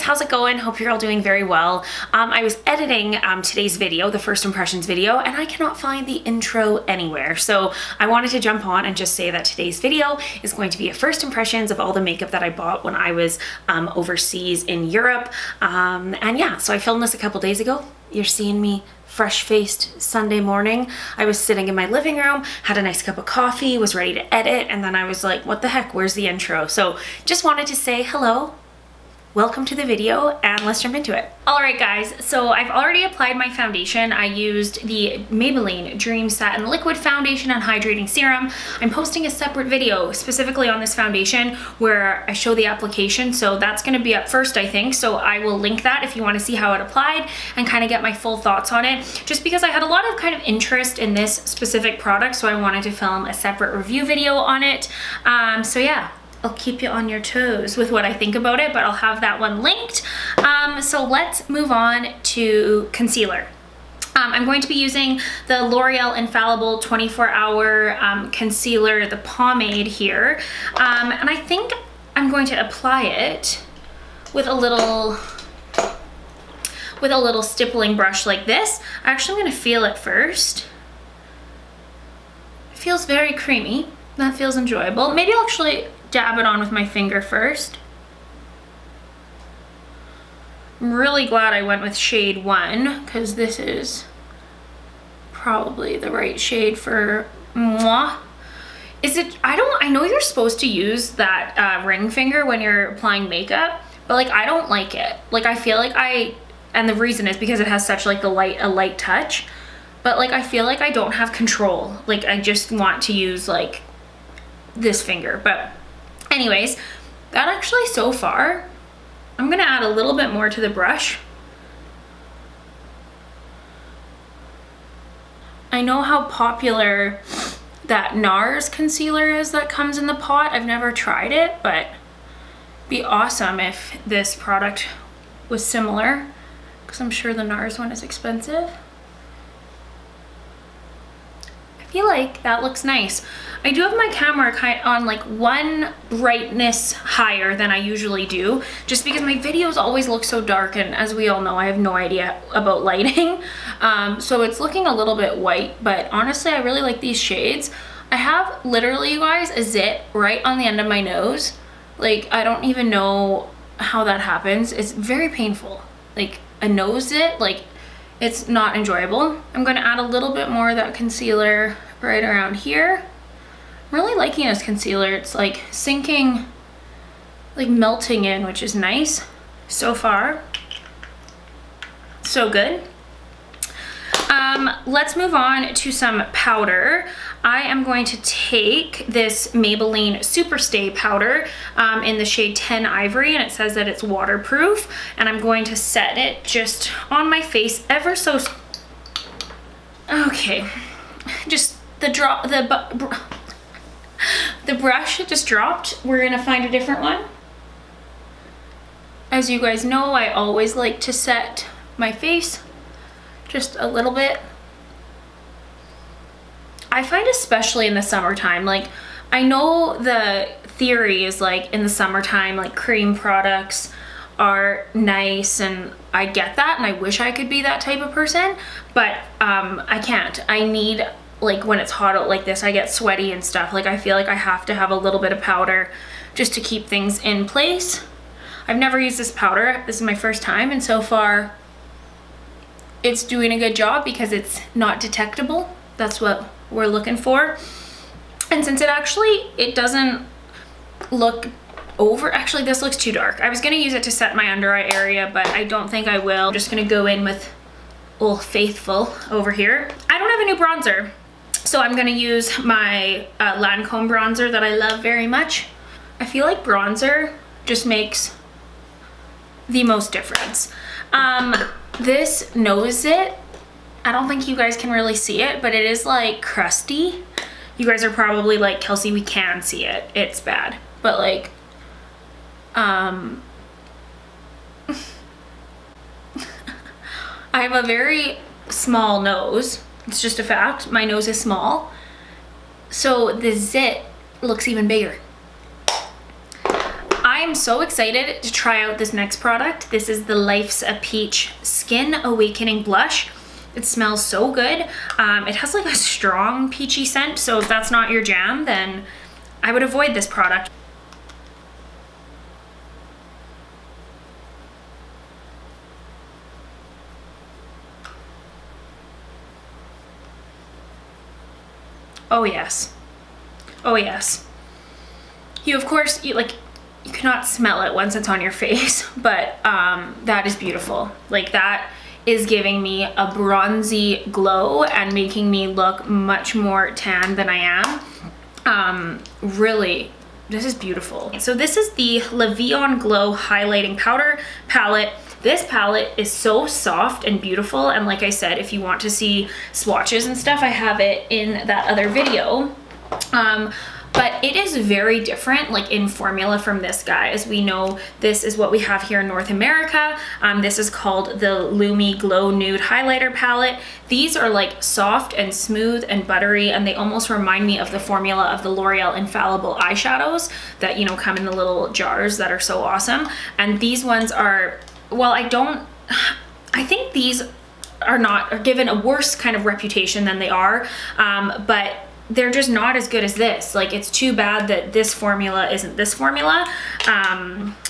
guys, how's it going? Hope you're all doing very well. I was editing today's video, the first impressions video, and I cannot find the intro anywhere. So I wanted to jump on and just say that today's video is going to be a first impressions of all the makeup that I bought when I was overseas in Europe. And yeah, so I filmed this a couple days ago. You're seeing me fresh-faced Sunday morning. I was sitting in my living room, had a nice cup of coffee, was ready to edit, and then I was like, what the heck, where's the intro? So just wanted to say hello. Welcome to the video, and let's jump into it. All right, guys, so I've already applied my foundation. I used the Maybelline Dream Satin Liquid Foundation and Hydrating Serum. I'm posting a separate video specifically on this foundation where I show the application, so that's gonna be up first, I think. So I will link that if you wanna see how it applied and kind of get my full thoughts on it, just because I had a lot of kind of interest in this specific product, so I wanted to film a separate review video on it. So yeah. I'll keep you on your toes with what I think about it, but I'll have that one linked. So let's move on to concealer. I'm going to be using the L'Oreal Infallible 24-hour concealer, the pomade here. And I think I'm going to apply it with a little stippling brush like this. Actually, I'm gonna feel it first. It feels very creamy. That feels enjoyable. Maybe I'll actually dab it on with my finger first. I'm really glad I went with shade 1 because this is probably the right shade for moi. Is it, I know you're supposed to use that ring finger when you're applying makeup, but like I don't like it. Like I feel like and the reason is because it has such like a light touch, but like I feel like I don't have control. Like I just want to use like this finger, but anyways, that actually so far, I'm gonna add a little bit more to the brush. I know how popular that NARS concealer is that comes in the pot. I've never tried it, but it'd be awesome if this product was similar, because I'm sure the NARS one is expensive. I feel like that looks nice. I do have my camera kind of on like one brightness higher than I usually do, just because my videos always look so dark, and as we all know, I have no idea about lighting. So it's looking a little bit white, but honestly, I really like these shades. I have literally, you guys, a zit right on the end of my nose. Like, I don't even know how that happens. It's very painful. Like a nose zit, like it's not enjoyable. I'm gonna add a little bit more of that concealer right around here. I'm really liking this concealer. It's like sinking, like melting in, which is nice. So far, so good. Let's move on to some powder. I am going to take this Maybelline SuperStay powder in the shade 10 Ivory, and it says that it's waterproof, and I'm going to set it just on my face ever so... Okay, just the brush just dropped. We're gonna find a different one. As you guys know, I always like to set my face just a little bit. I find especially in the summertime, like I know the theory is like in the summertime, like cream products are nice, and I get that, and I wish I could be that type of person, but I can't. I need, like when it's hot out like this, I get sweaty and stuff. Like I feel like I have to have a little bit of powder just to keep things in place. I've never used this powder. This is my first time, and so far it's doing a good job because it's not detectable. That's what we're looking for. And since it doesn't look over, actually this looks too dark. I was gonna use it to set my under eye area, but I don't think I will. I'm just gonna go in with Old Faithful over here. I don't have a new bronzer, so I'm gonna use my Lancome bronzer that I love very much. I feel like bronzer just makes the most difference. This nose zit, I don't think you guys can really see it, but it is like crusty. You guys are probably like, Kelsey, we can see it. It's bad. But like, I have a very small nose. It's just a fact. My nose is small. So the zit looks even bigger. I'm I'm so excited to try out this next product. This is the Life's a Peach Skin Awakening Blush. It smells so good. It has like a strong peachy scent, so if that's not your jam, then I would avoid this product. Oh yes. Oh yes. You of course, you cannot smell it once it's on your face, but that is beautiful. Like, that is giving me a bronzy glow and making me look much more tan than I am. Really, this is beautiful. So this is the La Vie en Glow Highlighting Powder Palette. This palette is so soft and beautiful, and like I said, if you want to see swatches and stuff, I have it in that other video. But it is very different, like, in formula from this guy. As we know, this is what we have here in North America. This is called the Lumi Glow Nude Highlighter Palette. These are like soft and smooth and buttery, and they almost remind me of the formula of the L'Oreal Infallible eyeshadows that, you know, come in the little jars that are so awesome. And these ones are, well, I think these are given a worse kind of reputation than they are, but they're just not as good as this. Like, it's too bad that this formula isn't this formula.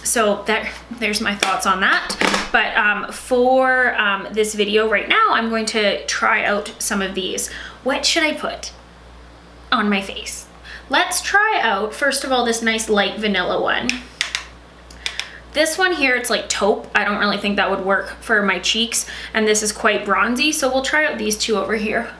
So there's my thoughts on that. But for this video right now, I'm going to try out some of these. What should I put on my face? Let's try out, first of all, this nice light vanilla one. This one here, it's like taupe. I don't really think that would work for my cheeks, and this is quite bronzy, so we'll try out these two over here.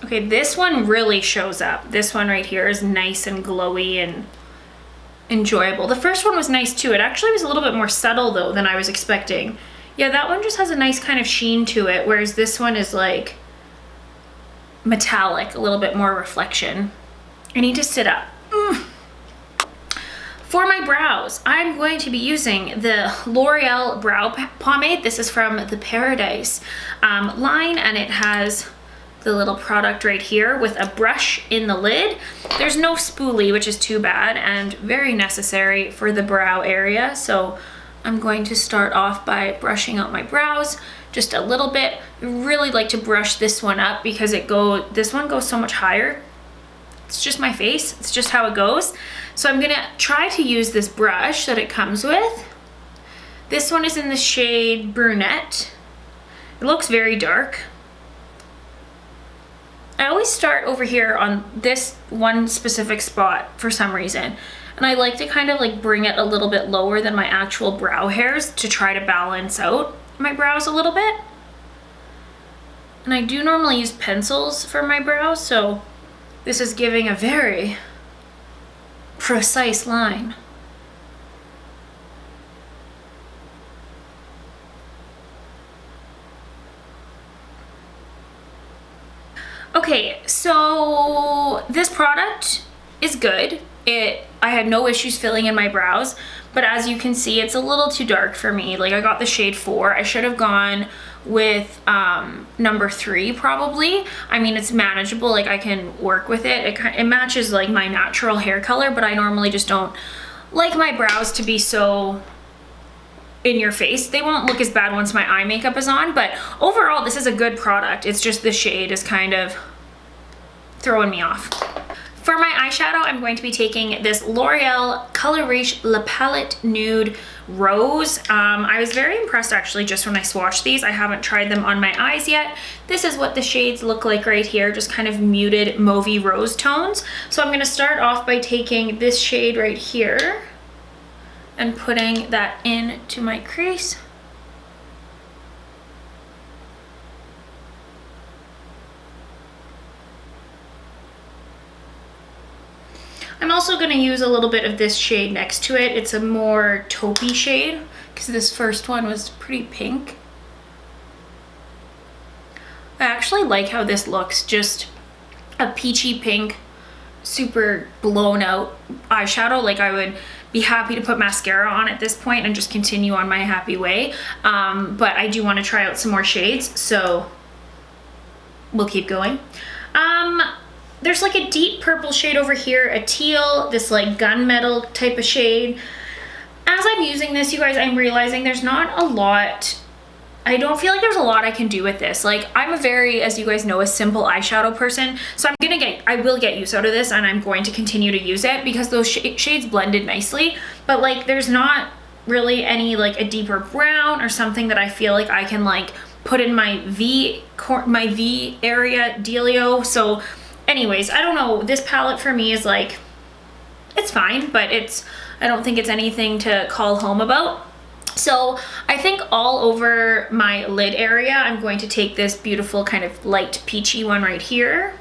Okay, this one really shows up. This one right here is nice and glowy and enjoyable. The first one was nice too. It actually was a little bit more subtle though than I was expecting. Yeah, that one just has a nice kind of sheen to it, whereas this one is like metallic, a little bit more reflection. I need to sit up. For my brows, I'm going to be using the L'Oreal Brow Pomade. This is from the Paradise line, and it has the little product right here with a brush in the lid. There's no spoolie, which is too bad and very necessary for the brow area. So I'm going to start off by brushing out my brows just a little bit. I really like to brush this one up because this one goes so much higher. It's just my face, it's just how it goes. So I'm gonna try to use this brush that it comes with. This one is in the shade Brunette. It looks very dark. I always start over here on this one specific spot for some reason, and I like to kind of like bring it a little bit lower than my actual brow hairs to try to balance out my brows a little bit. And I do normally use pencils for my brows, so this is giving a very precise line. Okay, so this product is good. I had no issues filling in my brows, but as you can see, it's a little too dark for me. Like, I got the shade 4. I should have gone with number 3 probably. I mean, it's manageable, like I can work with it. It matches like my natural hair color, but I normally just don't like my brows to be so in your face. They won't look as bad once my eye makeup is on, but overall this is a good product. It's just the shade is kind of throwing me off. For my eyeshadow, I'm going to be taking this L'Oreal Color Riche La Palette Nude Rose. I was very impressed actually just when I swatched these. I haven't tried them on my eyes yet. This is what the shades look like right here, just kind of muted mauvey rose tones. So I'm going to start off by taking this shade right here and putting that into my crease. I'm also going to use a little bit of this shade next to it. It's a more taupey shade because this first one was pretty pink. I actually like how this looks, just a peachy pink super blown out eyeshadow. Like I would be happy to put mascara on at this point and just continue on my happy way. But I do want to try out some more shades, so we'll keep going. There's like a deep purple shade over here, a teal, this like gunmetal type of shade. As I'm using this, you guys, I'm realizing there's not a lot, I don't feel like there's a lot I can do with this. Like I'm a very, as you guys know, a simple eyeshadow person. So I will get use out of this, and I'm going to continue to use it because those shades blended nicely. But like there's not really any like a deeper brown or something that I feel like I can like put in my V area dealio. So anyways, I don't know. This palette for me is like, it's fine, but I don't think it's anything to call home about. So I think all over my lid area, I'm going to take this beautiful kind of light peachy one right here.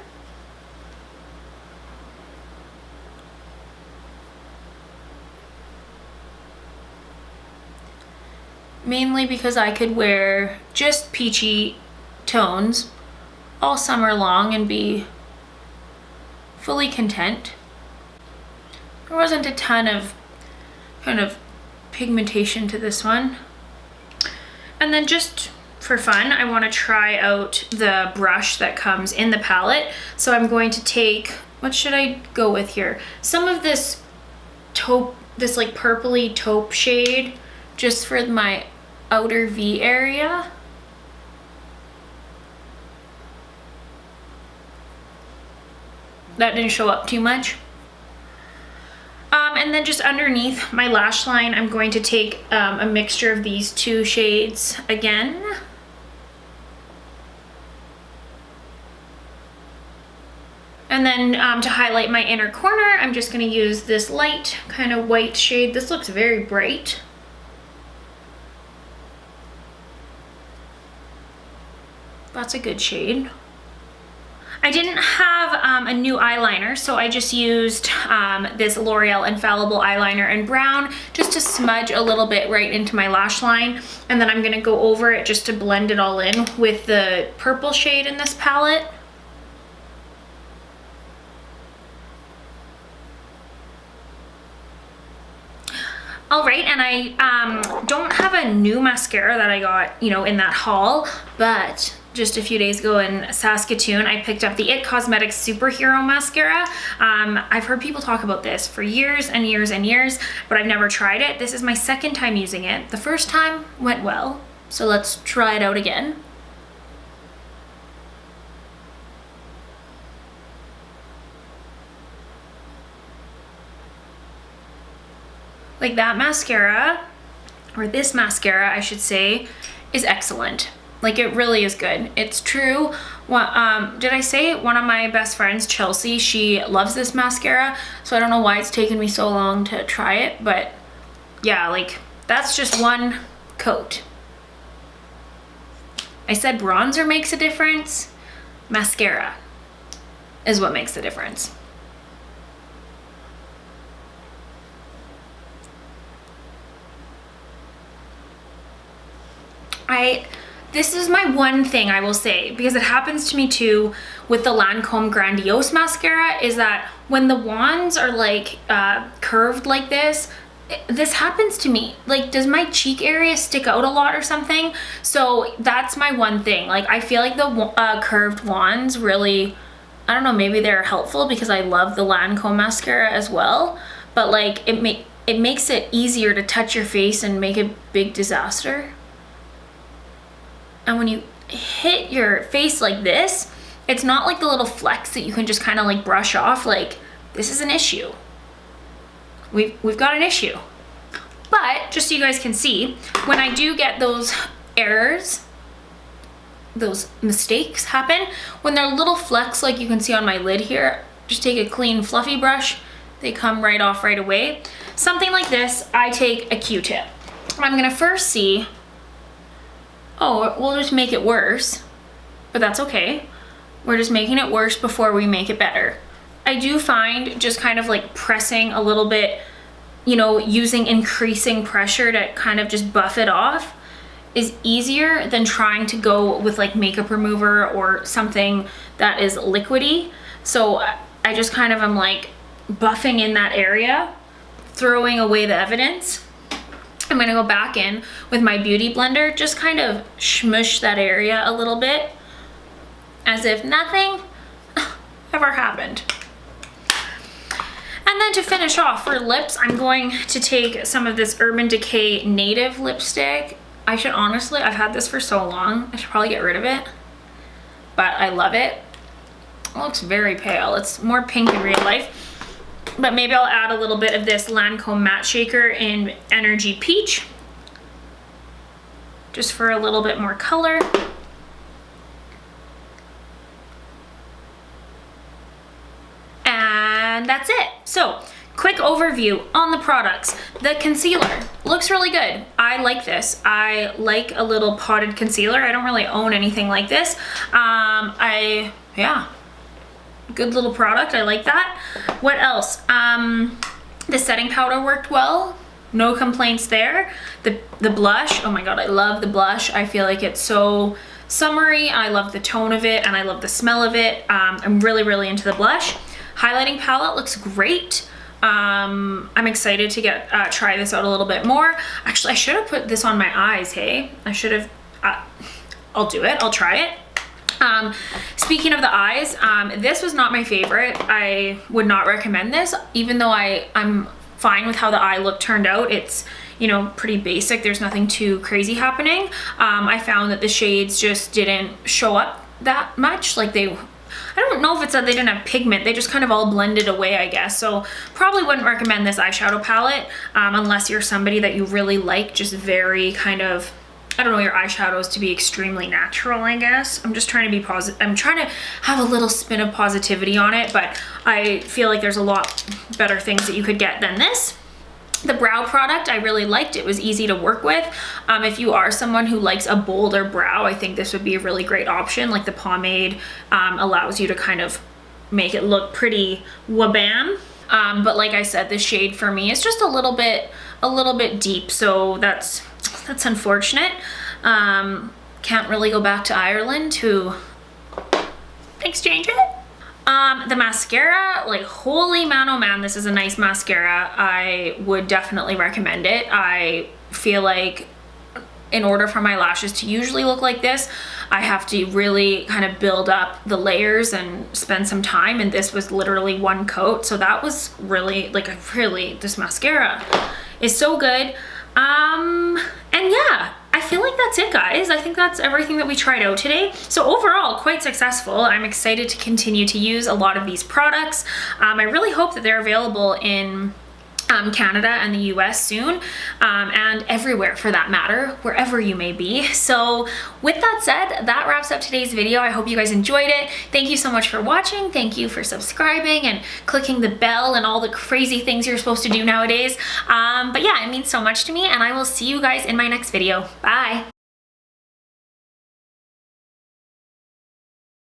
Mainly because I could wear just peachy tones all summer long and be fully content. There wasn't a ton of kind of pigmentation to this one. And then just for fun, I want to try out the brush that comes in the palette. So I'm going to take, what should I go with here? Some of this taupe, this like purpley taupe shade, just for my outer V area. That didn't show up too much. And then just underneath my lash line, I'm going to take a mixture of these two shades again. And then to highlight my inner corner, I'm just going to use this light kind of white shade. This looks very bright. That's a good shade. I didn't have a new eyeliner, so I just used this L'Oreal Infallible eyeliner in brown just to smudge a little bit right into my lash line. And then I'm gonna go over it just to blend it all in with the purple shade in this palette. All right, and I don't have a new mascara that I got, you know, in that haul, but just a few days ago in Saskatoon, I picked up the It Cosmetics Superhero Mascara. I've heard people talk about this for years and years and years, but I've never tried it. This is my second time using it. The first time went well, so let's try it out again. Like that mascara, or this mascara, I should say, is excellent. Like it really is good. It's true. Did I say one of my best friends, Chelsea, she loves this mascara, so I don't know why it's taken me so long to try it, but yeah, like that's just one coat. I said bronzer makes a difference. Mascara is what makes the difference. This is my one thing I will say, because it happens to me too with the Lancome Grandiose mascara, is that when the wands are like curved like this happens to me. Like, does my cheek area stick out a lot or something? So that's my one thing. Like, I feel like the curved wands really, I don't know, maybe they're helpful because I love the Lancome mascara as well, but like it makes it easier to touch your face and make a big disaster. And when you hit your face like this, it's not like the little flecks that you can just kind of like brush off. Like, this is an issue. We've got an issue. But just so you guys can see, when I do get those errors, those mistakes happen, when they're little flecks like you can see on my lid here, just take a clean fluffy brush, they come right off right away. Something like this, I take a Q-tip. I'm gonna first see, oh, we'll just make it worse, but that's okay. We're just making it worse before we make it better. I do find just kind of like pressing a little bit, you know, using increasing pressure to kind of just buff it off is easier than trying to go with like makeup remover or something that is liquidy. So I just kind of am like buffing in that area, throwing away the evidence. I'm gonna go back in with my beauty blender, just kind of smush that area a little bit as if nothing ever happened. And then to finish off for lips, I'm going to take some of this Urban Decay Native lipstick. I should honestly, I've had this for so long, I should probably get rid of it, but I love it. It looks very pale. It's more pink in real life. But maybe I'll add a little bit of this Lancome Matte Shaker in Energy Peach, just for a little bit more color. And that's it. So, quick overview on the products. The concealer looks really good. I like this. I like a little potted concealer. I don't really own anything like this. Yeah. Good little product, I like that. What else? The setting powder worked well, no complaints there. The blush, oh my god, I love the blush. I feel like it's so summery. I love the tone of it and I love the smell of it. I'm really into the blush. Highlighting palette looks great. I'm excited to try this out a little bit more. Actually, I should have put this on my eyes, hey? I should have, I'll do it, I'll try it. Speaking of the eyes, this was not my favorite. I would not recommend this, even though I'm fine with how the eye look turned out. It's, you know, pretty basic. There's nothing too crazy happening. I found that the shades just didn't show up that much. Like I don't know if it's that they didn't have pigment. They just kind of all blended away, I guess. So probably wouldn't recommend this eyeshadow palette unless you're somebody that you really like just very kind of, I don't know, your eyeshadows to be extremely natural, I guess. I'm just trying to be positive. I'm trying to have a little spin of positivity on it, but I feel like there's a lot better things that you could get than this. The brow product I really liked. It was easy to work with. If you are someone who likes a bolder brow, I think this would be a really great option. Like the pomade allows you to kind of make it look pretty wabam. But like I said, the shade for me is just a little bit deep, so that's unfortunate. Can't really go back to Ireland to exchange it. The mascara, like holy man, oh man, this is a nice mascara. I would definitely recommend it. I feel like in order for my lashes to usually look like this, I have to really kind of build up the layers and spend some time, and this was literally one coat, so that was really, this mascara is so good. And yeah, I feel like that's it, guys. I think that's everything that we tried out today. So overall, quite successful. I'm excited to continue to use a lot of these products. I really hope that they're available in Canada and the US soon, and everywhere for that matter, wherever you may be. So with that said, that wraps up today's video. I hope you guys enjoyed it. Thank you so much for watching. Thank you for subscribing and clicking the bell and all the crazy things you're supposed to do nowadays. But yeah, it means so much to me, and I will see you guys in my next video. Bye.